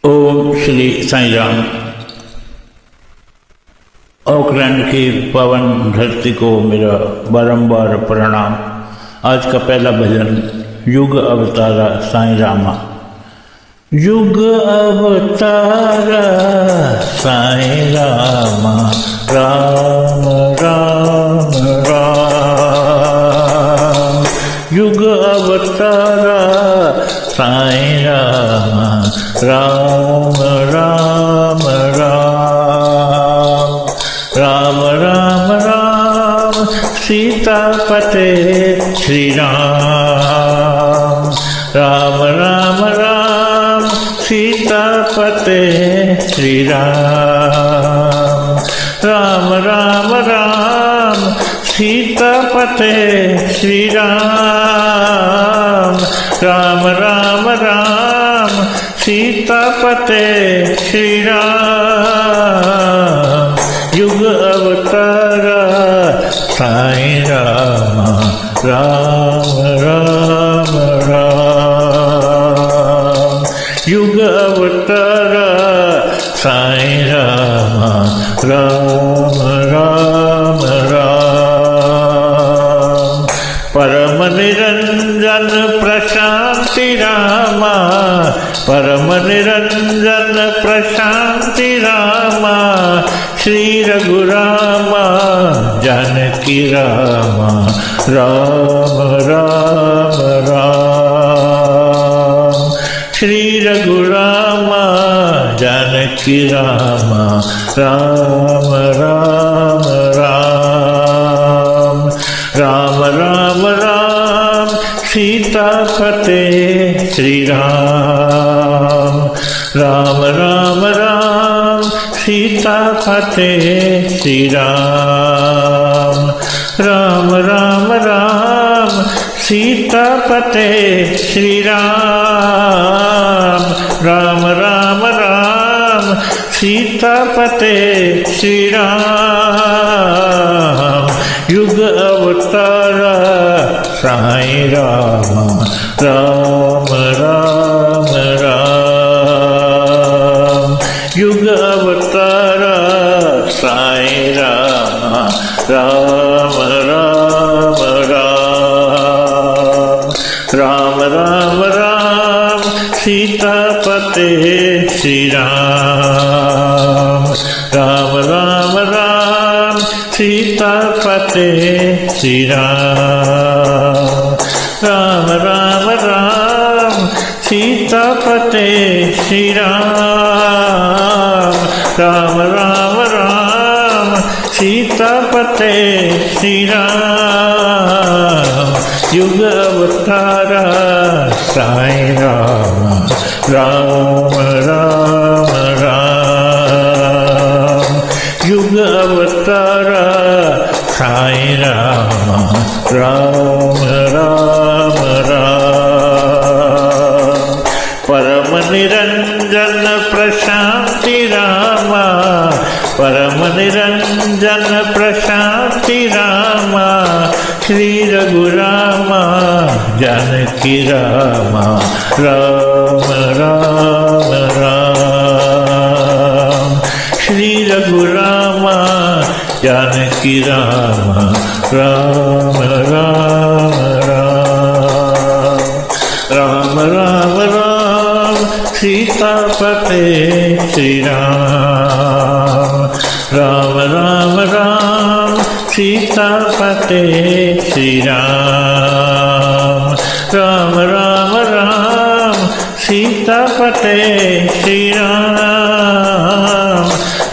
ओम Shri Sai Ram. Auckland की पावन धरती को मेरा बारंबार प्रणाम। आज का पहला भजन युग अवतारा साईं रामा। युग अवतारा साईं रामा, राम राम राम। युग अवतारा साईं रामा, राम राम राम। राम राम राम सीतापते श्री राम। राम राम राम सीतापते श्री राम। राम राम राम सीतापते श्री राम। राम राम राम सीतापते श्री राम। युग अवतारा साईं रामा, राम राम राम। युग अवतारा साईं रामा, राम राम राम। परम निरंजन प्रशांति रामा, परम निरंजन प्रशांति रामा। श्री रघुरामा जानकी रामा, राम राम राम। श्री रघुरामा जानकी रामा, राम राम राम। राम राम राम सीतापते श्री राम। राम राम राम सीतापते श्री राम। राम राम राम सीतापते श्री राम। राम राम राम सीतापते श्री राम। युग अवतारा साईं रामा, राम राम राम। युग अवतारा साईं रामा, राम राम राम। राम राम राम सीतापते श्री राम। राम राम राम सीतापते श्री राम। राम राम राम सीतापते श्री राम। राम राम राम सीतापते श्री राम। युग अवतारा साईं रामा, राम राम राम। युग अवतारा साईं रामा, राम राम राम। परम निरंजन प्रशांति रामा, परम निरंजन प्रशांति रामा। श्री रघुरामा जानकी रामा, राम राम राम। श्री रघुरामा जानकी रामा, राम राम राम। राम राम राम सीतापते श्री राम। राम राम राम सीतापते श्री राम। राम राम राम सीतापते श्री राम।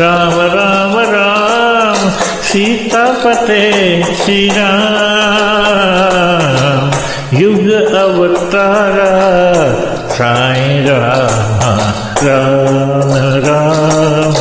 राम राम राम सीतापते श्री राम। युग अवतारा साईं रामा, राम राम